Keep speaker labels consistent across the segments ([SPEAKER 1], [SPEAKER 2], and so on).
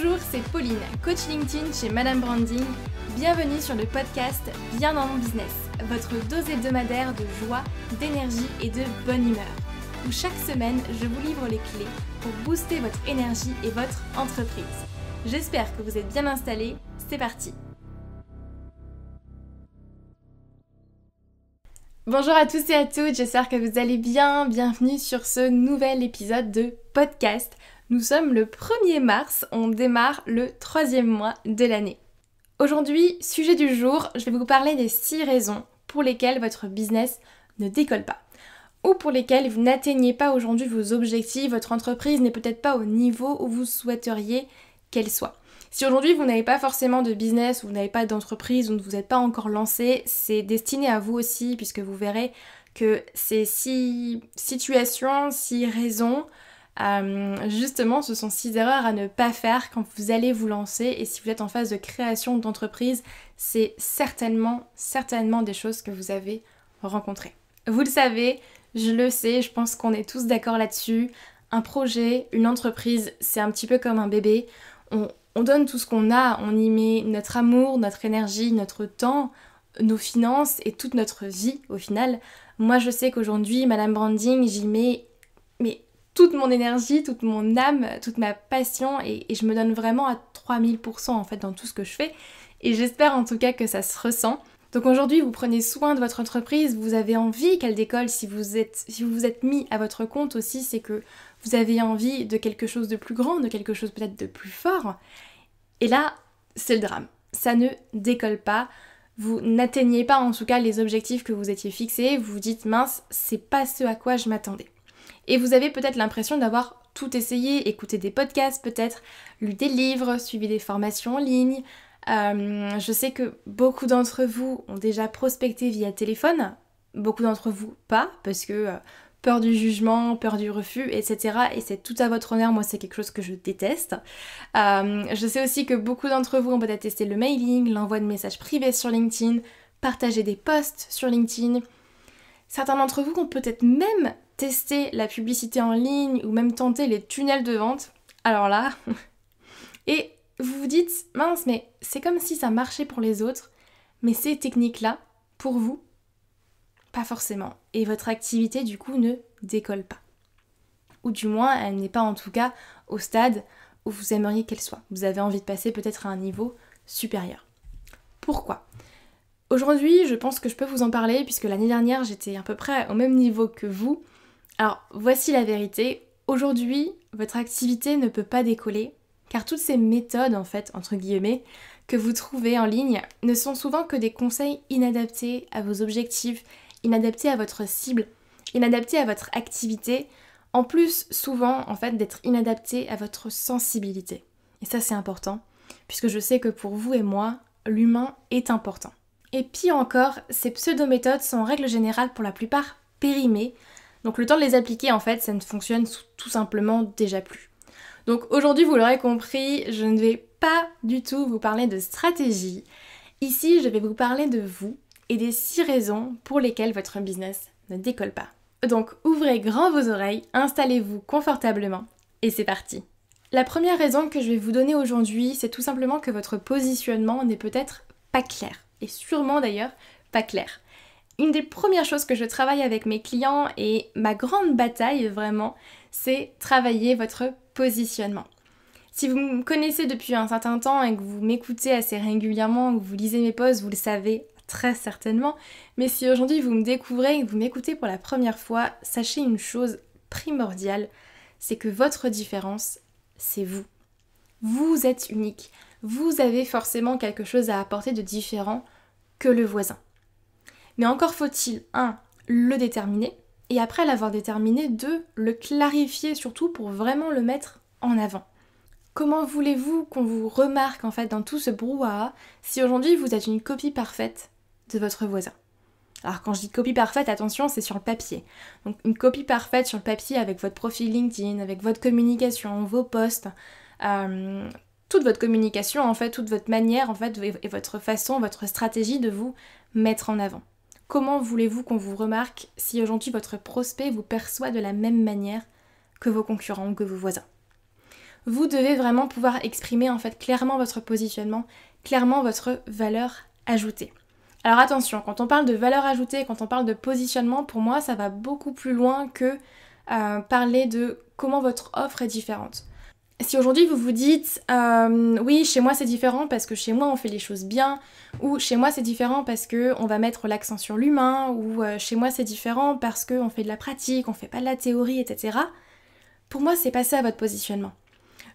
[SPEAKER 1] Bonjour, c'est Pauline, coach LinkedIn chez Madame Branding. Bienvenue sur le podcast Bien dans mon business, votre dose hebdomadaire de joie, d'énergie et de bonne humeur, où chaque semaine, je vous livre les clés pour booster votre énergie et votre entreprise. J'espère que vous êtes bien installés, c'est parti. Bonjour à tous et à toutes, j'espère que vous allez bien. Bienvenue sur ce nouvel épisode de podcast. Nous sommes le 1er mars, on démarre le 3e mois de l'année. Aujourd'hui, sujet du jour, je vais vous parler des 6 raisons pour lesquelles votre business ne décolle pas. Ou pour lesquelles vous n'atteignez pas aujourd'hui vos objectifs, votre entreprise n'est peut-être pas au niveau où vous souhaiteriez qu'elle soit. Si aujourd'hui vous n'avez pas forcément de business, ou vous n'avez pas d'entreprise, ou ne vous êtes pas encore lancé, c'est destiné à vous aussi, puisque vous verrez que ces 6 situations, 6 raisons, justement ce sont 6 erreurs à ne pas faire quand vous allez vous lancer, et si vous êtes en phase de création d'entreprise, c'est certainement des choses que vous avez rencontrées. Vous le savez, je le sais, je pense qu'on est tous d'accord là-dessus. Un projet, une entreprise, c'est un petit peu comme un bébé. On donne tout ce qu'on a, on y met notre amour, notre énergie, notre temps, nos finances et toute notre vie au final. Moi je sais qu'aujourd'hui, Madame Branding, j'y mets toute mon énergie, toute mon âme, toute ma passion et je me donne vraiment à 3000% en fait dans tout ce que je fais. Et j'espère en tout cas que ça se ressent. Donc aujourd'hui, vous prenez soin de votre entreprise, vous avez envie qu'elle décolle. Si vous vous êtes mis à votre compte aussi, c'est que vous avez envie de quelque chose de plus grand, de quelque chose peut-être de plus fort. Et là, c'est le drame. Ça ne décolle pas. Vous n'atteignez pas en tout cas les objectifs que vous étiez fixés. Vous vous dites mince, c'est pas ce à quoi je m'attendais. Et vous avez peut-être l'impression d'avoir tout essayé, écouté des podcasts peut-être, lu des livres, suivi des formations en ligne. Je sais que beaucoup d'entre vous ont déjà prospecté via téléphone, beaucoup d'entre vous pas, parce que peur du jugement, peur du refus, etc. Et c'est tout à votre honneur, moi c'est quelque chose que je déteste. Je sais aussi que beaucoup d'entre vous ont peut-être testé le mailing, l'envoi de messages privés sur LinkedIn, partager des posts sur LinkedIn. Certains d'entre vous ont peut-être même testé la publicité en ligne ou même tenté les tunnels de vente. Alors là, et vous vous dites, mince, mais c'est comme si ça marchait pour les autres, mais ces techniques-là, pour vous, pas forcément. Et votre activité, du coup, ne décolle pas. Ou du moins, elle n'est pas en tout cas au stade où vous aimeriez qu'elle soit. Vous avez envie de passer peut-être à un niveau supérieur. Pourquoi ? Aujourd'hui, je pense que je peux vous en parler, puisque l'année dernière, j'étais à peu près au même niveau que vous. Alors, voici la vérité. Aujourd'hui, votre activité ne peut pas décoller, car toutes ces méthodes, en fait, entre guillemets, que vous trouvez en ligne, ne sont souvent que des conseils inadaptés à vos objectifs, inadaptés à votre cible, inadaptés à votre activité, en plus souvent en fait d'être inadaptés à votre sensibilité. Et ça c'est important, puisque je sais que pour vous et moi, l'humain est important. Et pire encore, ces pseudo-méthodes sont en règle générale pour la plupart périmées, donc le temps de les appliquer en fait, ça ne fonctionne tout simplement déjà plus. Donc aujourd'hui vous l'aurez compris, je ne vais pas du tout vous parler de stratégie. Ici je vais vous parler de vous, et des 6 raisons pour lesquelles votre business ne décolle pas. Donc ouvrez grand vos oreilles, installez-vous confortablement et c'est parti. La première raison que je vais vous donner aujourd'hui, c'est tout simplement que votre positionnement n'est peut-être pas clair. Et sûrement d'ailleurs pas clair. Une des premières choses que je travaille avec mes clients et ma grande bataille vraiment, c'est travailler votre positionnement. Si vous me connaissez depuis un certain temps et que vous m'écoutez assez régulièrement, que vous lisez mes posts, vous le savez très certainement, mais si aujourd'hui vous me découvrez et que vous m'écoutez pour la première fois, sachez une chose primordiale, c'est que votre différence, c'est vous. Vous êtes unique, vous avez forcément quelque chose à apporter de différent que le voisin. Mais encore faut-il, 1, le déterminer, et après l'avoir déterminé, 2, le clarifier surtout pour vraiment le mettre en avant. Comment voulez-vous qu'on vous remarque en fait dans tout ce brouhaha si aujourd'hui vous êtes une copie parfaite de votre voisin? Alors quand je dis copie parfaite, attention, c'est sur le papier. Donc une copie parfaite sur le papier avec votre profil LinkedIn, avec votre communication, vos posts, toute votre communication en fait, toute votre manière en fait et votre façon, votre stratégie de vous mettre en avant. Comment voulez-vous qu'on vous remarque si aujourd'hui votre prospect vous perçoit de la même manière que vos concurrents ou que vos voisins? vous devez vraiment pouvoir exprimer en fait clairement votre positionnement, clairement votre valeur ajoutée. Alors attention, quand on parle de valeur ajoutée, quand on parle de positionnement, pour moi ça va beaucoup plus loin que parler de comment votre offre est différente. Si aujourd'hui vous vous dites oui, chez moi c'est différent parce que chez moi on fait les choses bien, ou chez moi c'est différent parce qu'on va mettre l'accent sur l'humain, ou chez moi c'est différent parce qu'on fait de la pratique, on fait pas de la théorie, etc. Pour moi c'est pas ça votre positionnement.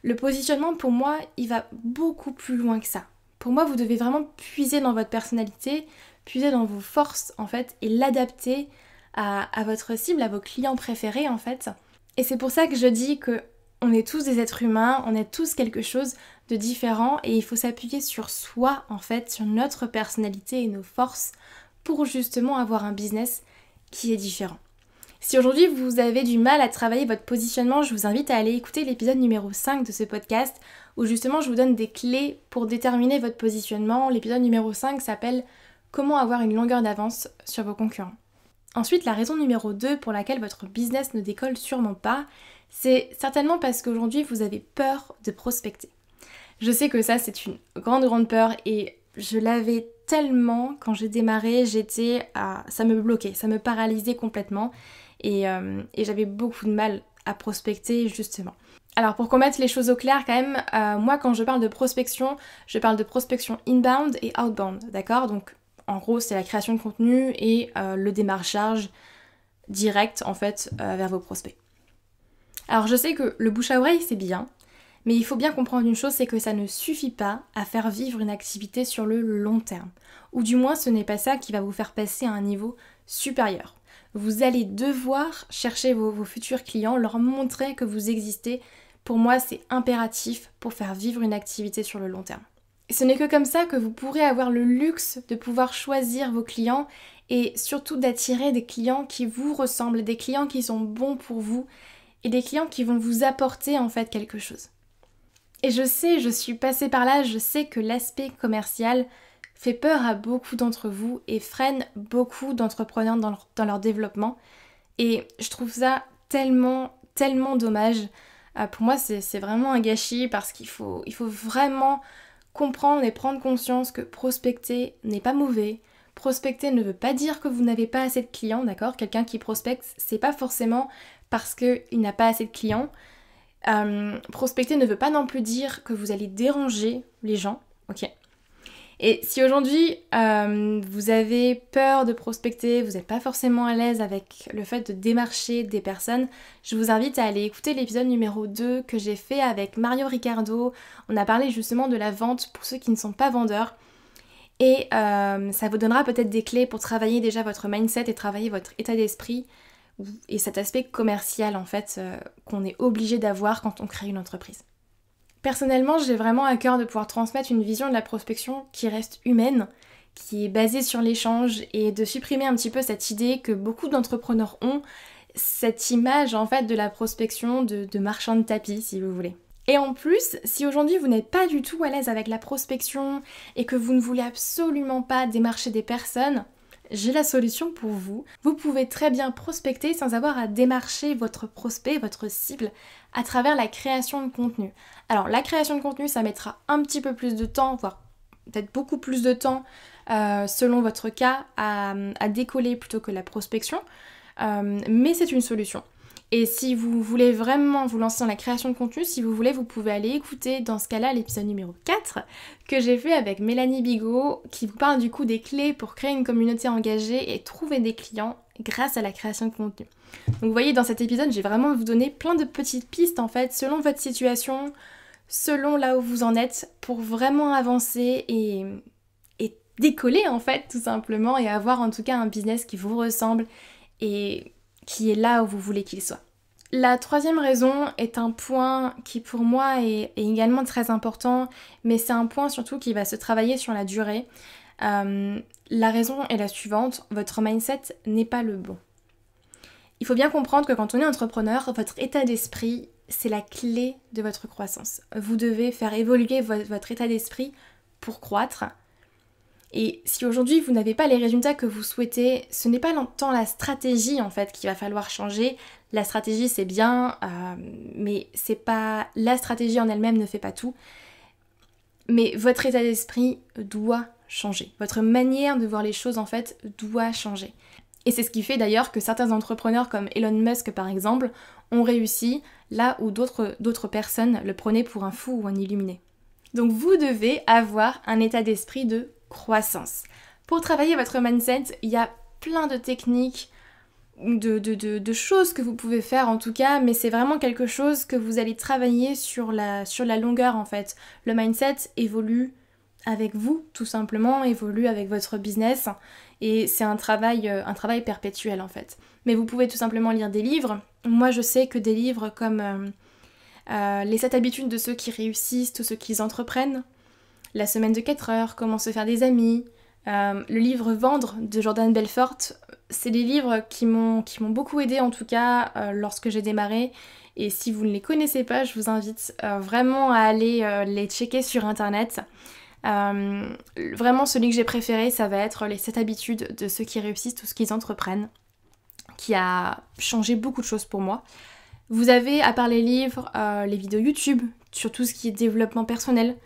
[SPEAKER 1] Le positionnement pour moi il va beaucoup plus loin que ça. Pour moi vous devez vraiment puiser dans votre personnalité, puiser dans vos forces en fait et l'adapter à votre cible, à vos clients préférés en fait. Et c'est pour ça que je dis que on est tous des êtres humains, on est tous quelque chose de différent et il faut s'appuyer sur soi en fait, sur notre personnalité et nos forces pour justement avoir un business qui est différent. Si aujourd'hui vous avez du mal à travailler votre positionnement, je vous invite à aller écouter l'épisode numéro 5 de ce podcast où justement je vous donne des clés pour déterminer votre positionnement. L'épisode numéro 5 s'appelle « Comment avoir une longueur d'avance sur vos concurrents ». Ensuite, la raison numéro 2 pour laquelle votre business ne décolle sûrement pas, c'est certainement parce qu'aujourd'hui vous avez peur de prospecter. Je sais que ça c'est une grande peur et je l'avais tellement quand j'ai démarré, ça me bloquait, ça me paralysait complètement et j'avais beaucoup de mal à prospecter justement. Alors pour qu'on mette les choses au clair quand même, moi quand je parle de prospection, je parle de prospection inbound et outbound, d'accord ? Donc en gros c'est la création de contenu et le démarchage direct en fait vers vos prospects. Alors je sais que le bouche à oreille c'est bien, mais il faut bien comprendre une chose, c'est que ça ne suffit pas à faire vivre une activité sur le long terme. Ou du moins ce n'est pas ça qui va vous faire passer à un niveau supérieur. Vous allez devoir chercher vos futurs clients, leur montrer que vous existez. Pour moi c'est impératif pour faire vivre une activité sur le long terme. Et ce n'est que comme ça que vous pourrez avoir le luxe de pouvoir choisir vos clients et surtout d'attirer des clients qui vous ressemblent, des clients qui sont bons pour vous et des clients qui vont vous apporter en fait quelque chose. Et je sais, je suis passée par là, je sais que l'aspect commercial fait peur à beaucoup d'entre vous et freine beaucoup d'entrepreneurs dans leur développement. Et je trouve ça tellement dommage. Pour moi, c'est vraiment un gâchis parce qu'il faut vraiment comprendre et prendre conscience que prospecter n'est pas mauvais. Prospecter ne veut pas dire que vous n'avez pas assez de clients, d'accord ? Quelqu'un qui prospecte, c'est pas forcément parce qu'il n'a pas assez de clients. Prospecter ne veut pas non plus dire que vous allez déranger les gens, ok ? Et si aujourd'hui vous avez peur de prospecter, vous n'êtes pas forcément à l'aise avec le fait de démarcher des personnes, je vous invite à aller écouter l'épisode numéro 2 que j'ai fait avec Mario Ricardo. On a parlé justement de la vente pour ceux qui ne sont pas vendeurs. Et ça vous donnera peut-être des clés pour travailler déjà votre mindset et travailler votre état d'esprit et cet aspect commercial en fait qu'on est obligé d'avoir quand on crée une entreprise. Personnellement, j'ai vraiment à cœur de pouvoir transmettre une vision de la prospection qui reste humaine, qui est basée sur l'échange et de supprimer un petit peu cette idée que beaucoup d'entrepreneurs ont, cette image en fait de la prospection de marchand de tapis si vous voulez. Et en plus, si aujourd'hui vous n'êtes pas du tout à l'aise avec la prospection et que vous ne voulez absolument pas démarcher des personnes, j'ai la solution pour vous. Vous pouvez très bien prospecter sans avoir à démarcher votre prospect, votre cible, à travers la création de contenu. Alors la création de contenu, ça mettra un petit peu plus de temps, voire peut-être beaucoup plus de temps selon votre cas à décoller plutôt que la prospection, mais c'est une solution. Et si vous voulez vraiment vous lancer dans la création de contenu, si vous voulez, vous pouvez aller écouter dans ce cas-là l'épisode numéro 4 que j'ai fait avec Mélanie Bigot qui vous parle du coup des clés pour créer une communauté engagée et trouver des clients grâce à la création de contenu. Donc vous voyez, dans cet épisode, j'ai vraiment vous donné plein de petites pistes en fait, selon votre situation, selon là où vous en êtes, pour vraiment avancer et décoller en fait tout simplement et avoir en tout cas un business qui vous ressemble et qui est là où vous voulez qu'il soit. La troisième raison est un point qui pour moi est également très important, mais c'est un point surtout qui va se travailler sur la durée. La raison est la suivante, votre mindset n'est pas le bon. Il faut bien comprendre que quand on est entrepreneur, votre état d'esprit, c'est la clé de votre croissance. Vous devez faire évoluer votre état d'esprit pour croître. Et si aujourd'hui vous n'avez pas les résultats que vous souhaitez, ce n'est pas tant la stratégie en fait qu'il va falloir changer. La stratégie c'est bien, mais c'est pas la stratégie en elle-même ne fait pas tout. Mais votre état d'esprit doit changer. Votre manière de voir les choses en fait doit changer. Et c'est ce qui fait d'ailleurs que certains entrepreneurs comme Elon Musk par exemple ont réussi là où d'autres personnes le prenaient pour un fou ou un illuminé. Donc vous devez avoir un état d'esprit de croissance. Pour travailler votre mindset, il y a plein de techniques, de choses que vous pouvez faire en tout cas, mais c'est vraiment quelque chose que vous allez travailler sur la longueur en fait. Le mindset évolue avec vous tout simplement, évolue avec votre business et c'est un travail perpétuel en fait. Mais vous pouvez tout simplement lire des livres. Moi je sais que des livres comme Les 7 habitudes de ceux qui réussissent, tous ceux qui entreprennent, La semaine de 4 heures, Comment se faire des amis, le livre Vendre de Jordan Belfort, c'est des livres qui m'ont beaucoup aidé en tout cas lorsque j'ai démarré. Et si vous ne les connaissez pas, je vous invite vraiment à aller les checker sur internet. Vraiment celui que j'ai préféré, ça va être Les 7 habitudes de ceux qui réussissent, tout ce qu'ils entreprennent, qui a changé beaucoup de choses pour moi. Vous avez, à part les livres, les vidéos YouTube, sur tout ce qui est développement personnel.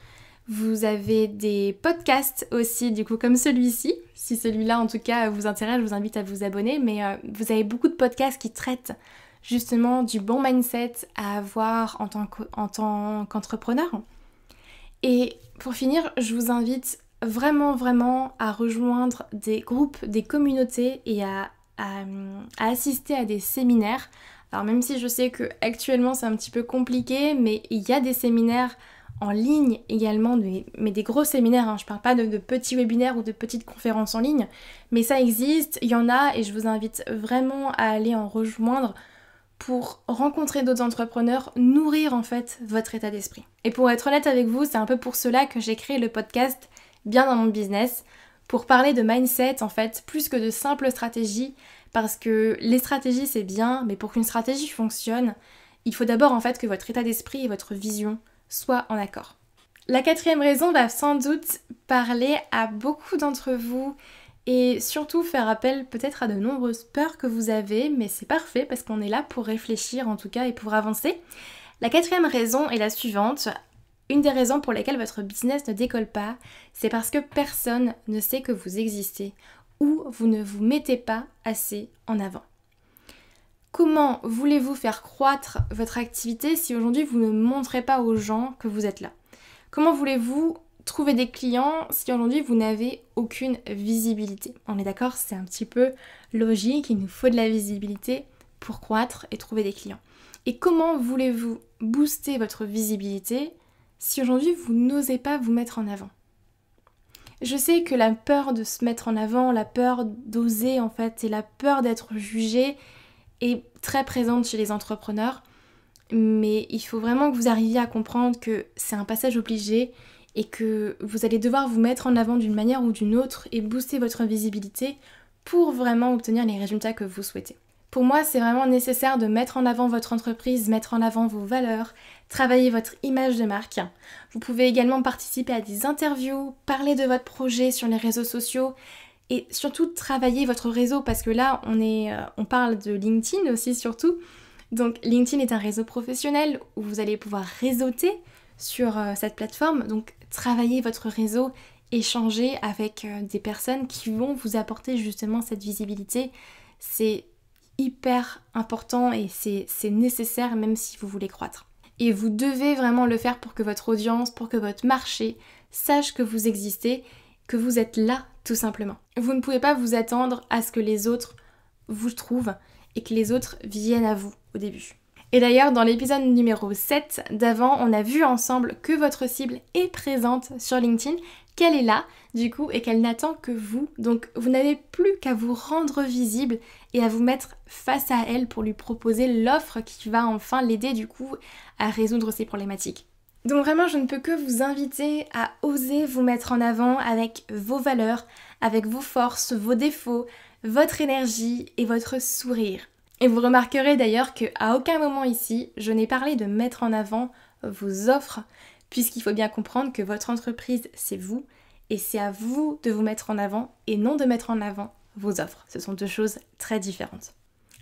[SPEAKER 1] Vous avez des podcasts aussi, du coup, comme celui-ci. Si celui-là, en tout cas, vous intéresse, je vous invite à vous abonner. Mais vous avez beaucoup de podcasts qui traitent justement du bon mindset à avoir en tant qu'entrepreneur. Et pour finir, je vous invite vraiment à rejoindre des groupes, des communautés et à assister à des séminaires. Alors même si je sais que actuellement c'est un petit peu compliqué, mais il y a des séminaires en ligne également, mais des gros séminaires, hein. Je parle pas de petits webinaires ou de petites conférences en ligne, mais ça existe, il y en a et je vous invite vraiment à aller en rejoindre pour rencontrer d'autres entrepreneurs, nourrir en fait votre état d'esprit. Et pour être honnête avec vous, c'est un peu pour cela que j'ai créé le podcast Bien dans mon business, pour parler de mindset en fait, plus que de simples stratégies, parce que les stratégies c'est bien, mais pour qu'une stratégie fonctionne, il faut d'abord en fait que votre état d'esprit et votre vision soient en accord. La 4e raison va sans doute parler à beaucoup d'entre vous et surtout faire appel peut-être à de nombreuses peurs que vous avez, mais c'est parfait parce qu'on est là pour réfléchir en tout cas et pour avancer. La 4e raison est la suivante. Une des raisons pour lesquelles votre business ne décolle pas, c'est parce que personne ne sait que vous existez ou vous ne vous mettez pas assez en avant. Comment voulez-vous faire croître votre activité si aujourd'hui vous ne montrez pas aux gens que vous êtes là? Comment voulez-vous trouver des clients si aujourd'hui vous n'avez aucune visibilité? On est d'accord, c'est un petit peu logique, il nous faut de la visibilité pour croître et trouver des clients. Et comment voulez-vous booster votre visibilité si aujourd'hui vous n'osez pas vous mettre en avant? Je sais que la peur de se mettre en avant, la peur d'oser en fait et la peur d'être jugé est très présente chez les entrepreneurs, mais il faut vraiment que vous arriviez à comprendre que c'est un passage obligé et que vous allez devoir vous mettre en avant d'une manière ou d'une autre et booster votre visibilité pour vraiment obtenir les résultats que vous souhaitez. Pour moi, c'est vraiment nécessaire de mettre en avant votre entreprise, mettre en avant vos valeurs, travailler votre image de marque. Vous pouvez également participer à des interviews, parler de votre projet sur les réseaux sociaux et surtout travailler votre réseau parce que là, on parle de LinkedIn aussi surtout. Donc LinkedIn est un réseau professionnel où vous allez pouvoir réseauter sur cette plateforme. Donc travailler votre réseau, échanger avec des personnes qui vont vous apporter justement cette visibilité. C'est hyper important et c'est nécessaire même si vous voulez croître. Et vous devez vraiment le faire pour que votre audience, pour que votre marché sache que vous existez, que vous êtes là tout simplement. Vous ne pouvez pas vous attendre à ce que les autres vous trouvent et que les autres viennent à vous au début. Et d'ailleurs, dans l'épisode numéro 7 d'avant, on a vu ensemble que votre cible est présente sur LinkedIn, qu'elle est là, du coup, et qu'elle n'attend que vous. Donc, vous n'avez plus qu'à vous rendre visible et à vous mettre face à elle pour lui proposer l'offre qui va enfin l'aider, du coup, à résoudre ses problématiques. Donc vraiment, je ne peux que vous inviter à oser vous mettre en avant avec vos valeurs, avec vos forces, vos défauts, votre énergie et votre sourire. Et vous remarquerez d'ailleurs qu'à aucun moment ici, je n'ai parlé de mettre en avant vos offres, puisqu'il faut bien comprendre que votre entreprise, c'est vous, et c'est à vous de vous mettre en avant et non de mettre en avant vos offres. Ce sont deux choses très différentes.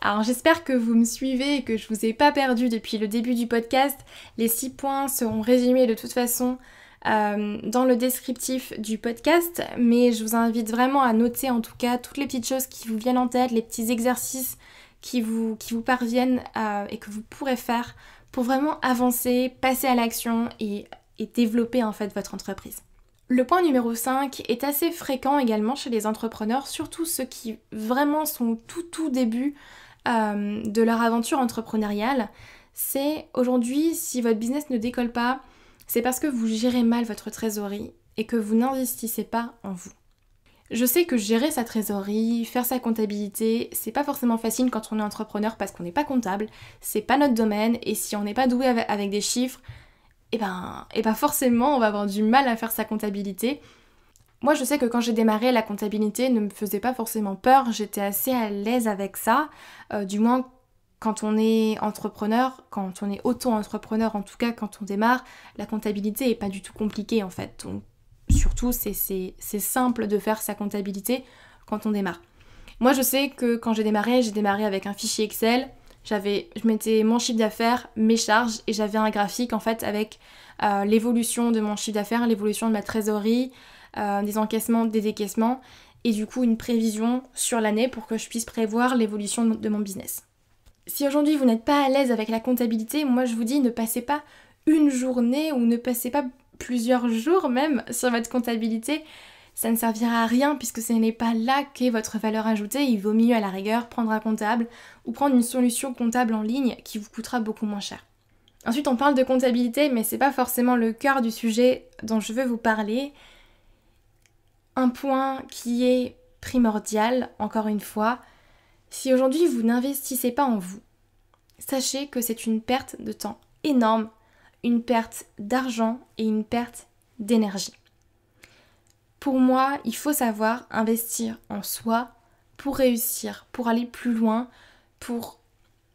[SPEAKER 1] Alors j'espère que vous me suivez et que je vous ai pas perdu depuis le début du podcast. Les 6 points seront résumés de toute façon dans le descriptif du podcast, mais je vous invite vraiment à noter en tout cas toutes les petites choses qui vous viennent en tête, les petits exercices qui vous parviennent et que vous pourrez faire pour vraiment avancer, passer à l'action et développer en fait votre entreprise. Le point numéro 5 est assez fréquent également chez les entrepreneurs, surtout ceux qui vraiment sont au tout début de leur aventure entrepreneuriale. C'est aujourd'hui, si votre business ne décolle pas, c'est parce que vous gérez mal votre trésorerie et que vous n'investissez pas en vous. Je sais que gérer sa trésorerie, faire sa comptabilité, c'est pas forcément facile quand on est entrepreneur parce qu'on n'est pas comptable, c'est pas notre domaine et si on n'est pas doué avec des chiffres, et ben forcément on va avoir du mal à faire sa comptabilité. Moi je sais que quand j'ai démarré, la comptabilité ne me faisait pas forcément peur, j'étais assez à l'aise avec ça, du moins quand on est entrepreneur, quand on est auto-entrepreneur en tout cas, quand on démarre, la comptabilité est pas du tout compliquée en fait. Donc surtout c'est simple de faire sa comptabilité quand on démarre. Moi je sais que quand j'ai démarré avec un fichier Excel, je mettais mon chiffre d'affaires, mes charges et j'avais un graphique en fait avec l'évolution de mon chiffre d'affaires, l'évolution de ma trésorerie, des encaissements, des décaissements et du coup une prévision sur l'année pour que je puisse prévoir l'évolution de mon business. Si aujourd'hui vous n'êtes pas à l'aise avec la comptabilité, moi je vous dis ne passez pas une journée ou ne passez pas plusieurs jours même sur votre comptabilité. Ça ne servira à rien puisque ce n'est pas là qu'est votre valeur ajoutée. Il vaut mieux à la rigueur prendre un comptable ou prendre une solution comptable en ligne qui vous coûtera beaucoup moins cher. Ensuite on parle de comptabilité mais c'est pas forcément le cœur du sujet dont je veux vous parler. Un point qui est primordial, encore une fois, si aujourd'hui vous n'investissez pas en vous, sachez que c'est une perte de temps énorme, une perte d'argent et une perte d'énergie. Pour moi, il faut savoir investir en soi pour réussir, pour aller plus loin, pour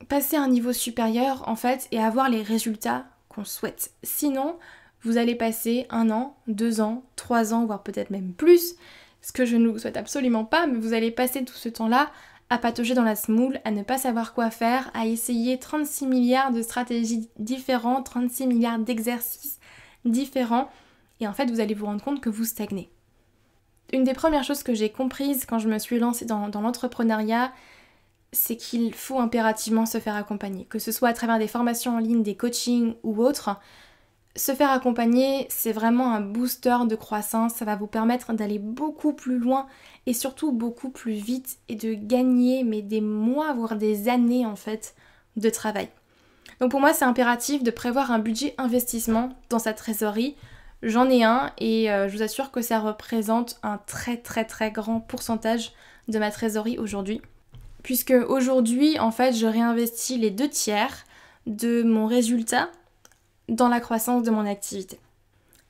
[SPEAKER 1] passer à un niveau supérieur en fait et avoir les résultats qu'on souhaite. Sinon, vous allez passer 1 an, 2 ans, 3 ans, voire peut-être même plus, ce que je ne vous souhaite absolument pas, mais vous allez passer tout ce temps-là à patauger dans la semoule, à ne pas savoir quoi faire, à essayer 36 milliards de stratégies différentes, 36 milliards d'exercices différents, et en fait vous allez vous rendre compte que vous stagnez. Une des premières choses que j'ai comprises quand je me suis lancée dans l'entrepreneuriat, c'est qu'il faut impérativement se faire accompagner, que ce soit à travers des formations en ligne, des coachings ou autres. Se faire accompagner, c'est vraiment un booster de croissance, ça va vous permettre d'aller beaucoup plus loin et surtout beaucoup plus vite et de gagner mais des mois voire des années en fait de travail. Donc pour moi c'est impératif de prévoir un budget investissement dans sa trésorerie. J'en ai un et je vous assure que ça représente un très grand pourcentage de ma trésorerie aujourd'hui. Puisque aujourd'hui en fait je réinvestis les 2/3 de mon résultat dans la croissance de mon activité.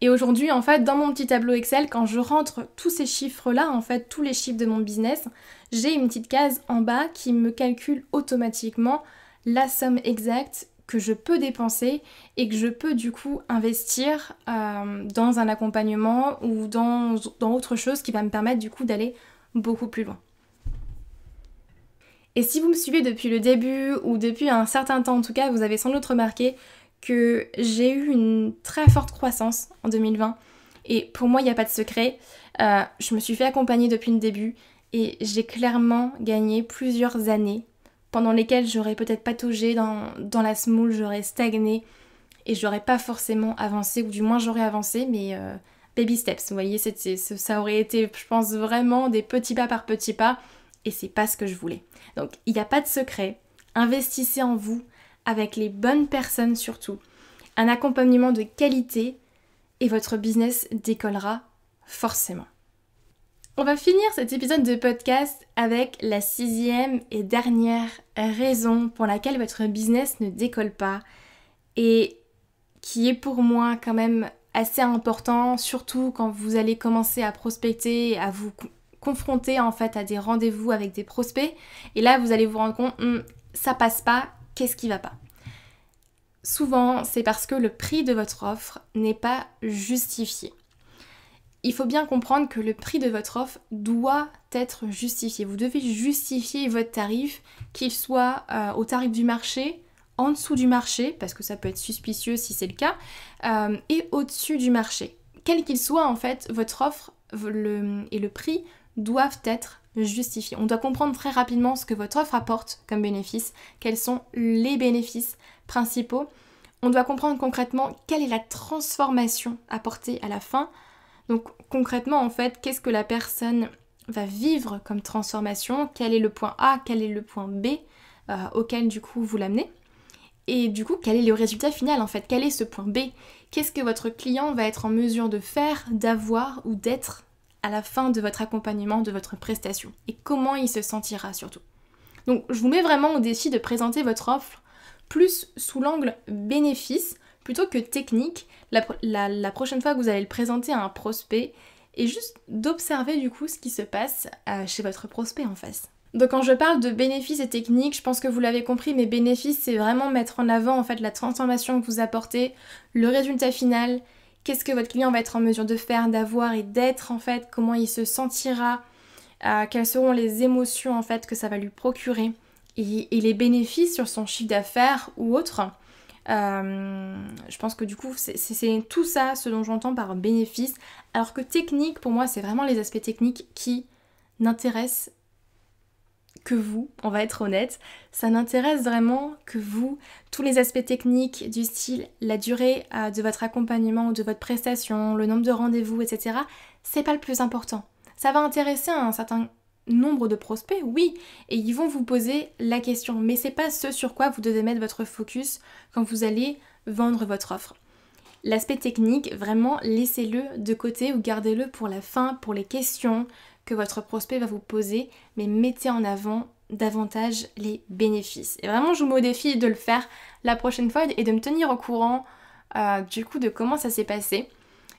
[SPEAKER 1] Et aujourd'hui, en fait, dans mon petit tableau Excel, quand je rentre tous ces chiffres-là, en fait, tous les chiffres de mon business, j'ai une petite case en bas qui me calcule automatiquement la somme exacte que je peux dépenser et que je peux du coup investir dans un accompagnement ou dans autre chose qui va me permettre du coup d'aller beaucoup plus loin. Et si vous me suivez depuis le début ou depuis un certain temps en tout cas, vous avez sans doute remarqué que j'ai eu une très forte croissance en 2020 et pour moi il n'y a pas de secret, je me suis fait accompagner depuis le début et j'ai clairement gagné plusieurs années pendant lesquelles j'aurais peut-être pataugé dans la semoule, j'aurais stagné et j'aurais pas forcément avancé ou du moins j'aurais avancé mais baby steps, vous voyez, ça aurait été je pense vraiment des petits pas par petits pas et c'est pas ce que je voulais. Donc il n'y a pas de secret, investissez en vous, avec les bonnes personnes surtout, un accompagnement de qualité et votre business décollera forcément. On va finir cet épisode de podcast avec la 6e et dernière raison pour laquelle votre business ne décolle pas et qui est pour moi quand même assez important, surtout quand vous allez commencer à prospecter, à vous confronter en fait à des rendez-vous avec des prospects et là vous allez vous rendre compte ça passe pas, qu'est-ce qui va pas? Souvent, c'est parce que le prix de votre offre n'est pas justifié. il faut bien comprendre que le prix de votre offre doit être justifié. Vous devez justifier votre tarif, qu'il soit au tarif du marché, en dessous du marché, parce que ça peut être suspicieux si c'est le cas, et au-dessus du marché. Quel qu'il soit, en fait, votre offre et le prix doivent être justifiés. On doit comprendre très rapidement ce que votre offre apporte comme bénéfice, quels sont les bénéfices principaux. On doit comprendre concrètement quelle est la transformation apportée à la fin. Donc concrètement, en fait, qu'est-ce que la personne va vivre comme transformation, quel est le point A, quel est le point B auquel du coup vous l'amenez. Et du coup, quel est le résultat final en fait? Quel est ce point B? Qu'est-ce que votre client va être en mesure de faire, d'avoir ou d'être à la fin de votre accompagnement, de votre prestation? Et comment il se sentira surtout? Donc je vous mets vraiment au défi de présenter votre offre plus sous l'angle bénéfice plutôt que technique la prochaine fois que vous allez le présenter à un prospect, et juste d'observer du coup ce qui se passe chez votre prospect en face. Donc quand je parle de bénéfices et techniques, je pense que vous l'avez compris, mes bénéfices c'est vraiment mettre en avant en fait la transformation que vous apportez, le résultat final, qu'est-ce que votre client va être en mesure de faire, d'avoir et d'être en fait, comment il se sentira, quelles seront les émotions en fait que ça va lui procurer, et les bénéfices sur son chiffre d'affaires ou autre. Je pense que du coup c'est tout ça ce dont j'entends par bénéfice, alors que technique pour moi c'est vraiment les aspects techniques qui n'intéressent que vous, on va être honnête, ça n'intéresse vraiment que vous. Tous les aspects techniques du style la durée de votre accompagnement ou de votre prestation, le nombre de rendez-vous, etc., c'est pas le plus important. Ça va intéresser un certain nombre de prospects, oui, et ils vont vous poser la question, mais c'est pas ce sur quoi vous devez mettre votre focus quand vous allez vendre votre offre. L'aspect technique, vraiment, laissez-le de côté ou gardez-le pour la fin, pour les questions que votre prospect va vous poser, mais mettez en avant davantage les bénéfices. Et vraiment, je vous mets au défi de le faire la prochaine fois et de me tenir au courant du coup de comment ça s'est passé.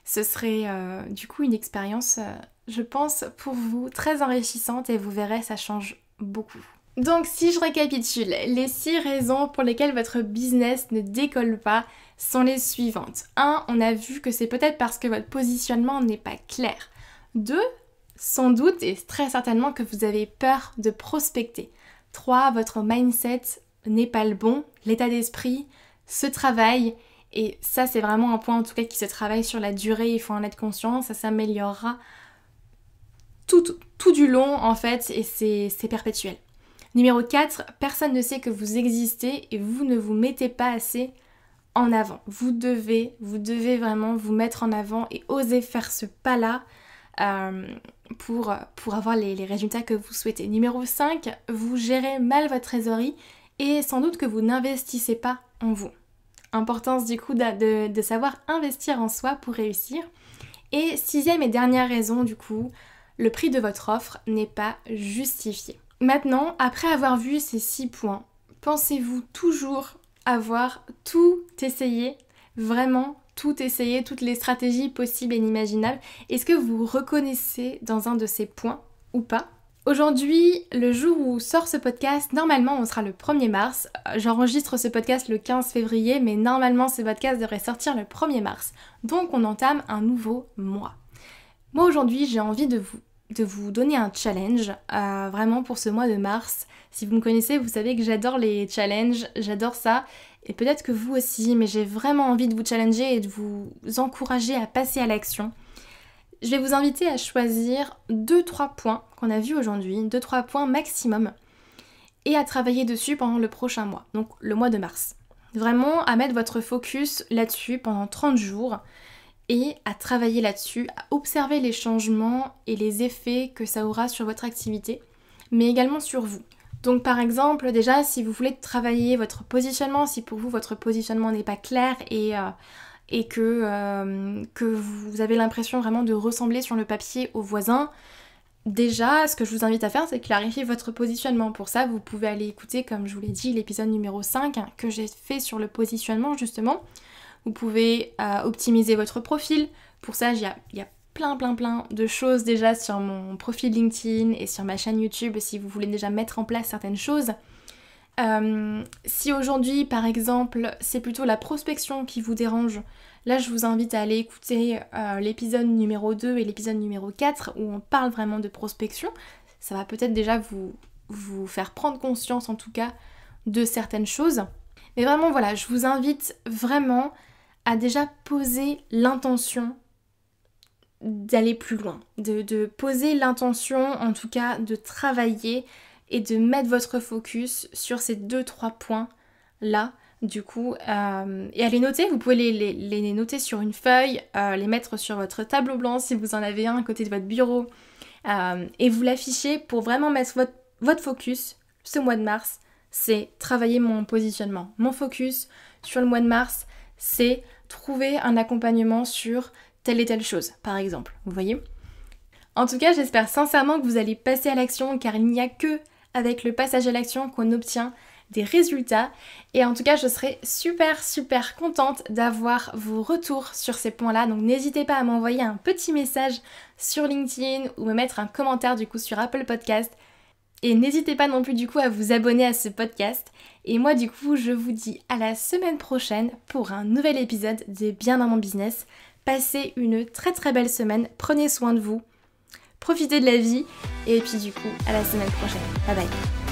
[SPEAKER 1] Ce serait du coup une expérience, je pense, pour vous très enrichissante, et vous verrez, ça change beaucoup. Donc si je récapitule, les 6 raisons pour lesquelles votre business ne décolle pas sont les suivantes. 1. On a vu que c'est peut-être parce que votre positionnement n'est pas clair. 2. Sans doute et très certainement que vous avez peur de prospecter. 3. Votre mindset n'est pas le bon, l'état d'esprit se travaille, et ça c'est vraiment un point en tout cas qui se travaille sur la durée, il faut en être conscient, ça s'améliorera tout du long en fait, et c'est perpétuel. Numéro 4, personne ne sait que vous existez et vous ne vous mettez pas assez en avant. Vous devez vraiment vous mettre en avant et oser faire ce pas-là pour avoir les résultats que vous souhaitez. Numéro 5, vous gérez mal votre trésorerie et sans doute que vous n'investissez pas en vous. Importance du coup de savoir investir en soi pour réussir. Et 6e et dernière raison du coup, le prix de votre offre n'est pas justifié. Maintenant, après avoir vu ces 6 points, pensez-vous toujours avoir tout essayé, vraiment tout essayé, toutes les stratégies possibles et inimaginables? Est-ce que vous vous reconnaissez dans un de ces points ou pas? Aujourd'hui, le jour où sort ce podcast, normalement on sera le 1er mars. J'enregistre ce podcast le 15 février, mais normalement ce podcast devrait sortir le 1er mars. Donc on entame un nouveau mois. Moi aujourd'hui, j'ai envie de vous donner un challenge, vraiment pour ce mois de mars. Si vous me connaissez, vous savez que j'adore les challenges, j'adore ça. Et peut-être que vous aussi, mais j'ai vraiment envie de vous challenger et de vous encourager à passer à l'action. Je vais vous inviter à choisir 2-3 points qu'on a vus aujourd'hui, 2-3 points maximum, et à travailler dessus pendant le prochain mois, donc le mois de mars. Vraiment à mettre votre focus là-dessus pendant 30 jours et à travailler là-dessus, à observer les changements et les effets que ça aura sur votre activité, mais également sur vous. Donc par exemple, déjà si vous voulez travailler votre positionnement, si pour vous votre positionnement n'est pas clair et que vous avez l'impression vraiment de ressembler sur le papier aux voisins, déjà ce que je vous invite à faire c'est clarifier votre positionnement. Pour ça vous pouvez aller écouter, comme je vous l'ai dit, l'épisode numéro 5 que j'ai fait sur le positionnement justement. Vous pouvez optimiser votre profil. Pour ça il y a plein de choses déjà sur mon profil LinkedIn et sur ma chaîne YouTube si vous voulez déjà mettre en place certaines choses. Si aujourd'hui par exemple c'est plutôt la prospection qui vous dérange, là je vous invite à aller écouter l'épisode numéro 2 et l'épisode numéro 4 où on parle vraiment de prospection. Ça va peut-être déjà vous faire prendre conscience en tout cas de certaines choses. Mais vraiment voilà, je vous invite vraiment à déjà poser l'intention d'aller plus loin, de poser l'intention en tout cas de travailler et de mettre votre focus sur ces 2-3 points là du coup et à les noter. Vous pouvez les noter sur une feuille, les mettre sur votre tableau blanc si vous en avez un à côté de votre bureau et vous l'affichez pour vraiment mettre votre focus ce mois de mars. C'est travailler mon positionnement. Mon focus sur le mois de mars, c'est trouver un accompagnement sur telle et telle chose, par exemple. Vous voyez ? En tout cas, j'espère sincèrement que vous allez passer à l'action, car il n'y a que avec le passage à l'action qu'on obtient des résultats. Et en tout cas, je serai super contente d'avoir vos retours sur ces points-là. Donc n'hésitez pas à m'envoyer un petit message sur LinkedIn ou me mettre un commentaire du coup sur Apple Podcast. Et n'hésitez pas non plus du coup à vous abonner à ce podcast. Et moi du coup, je vous dis à la semaine prochaine pour un nouvel épisode de Bien dans mon business. Passez une très belle semaine, prenez soin de vous, profitez de la vie et puis du coup, à la semaine prochaine. Bye bye.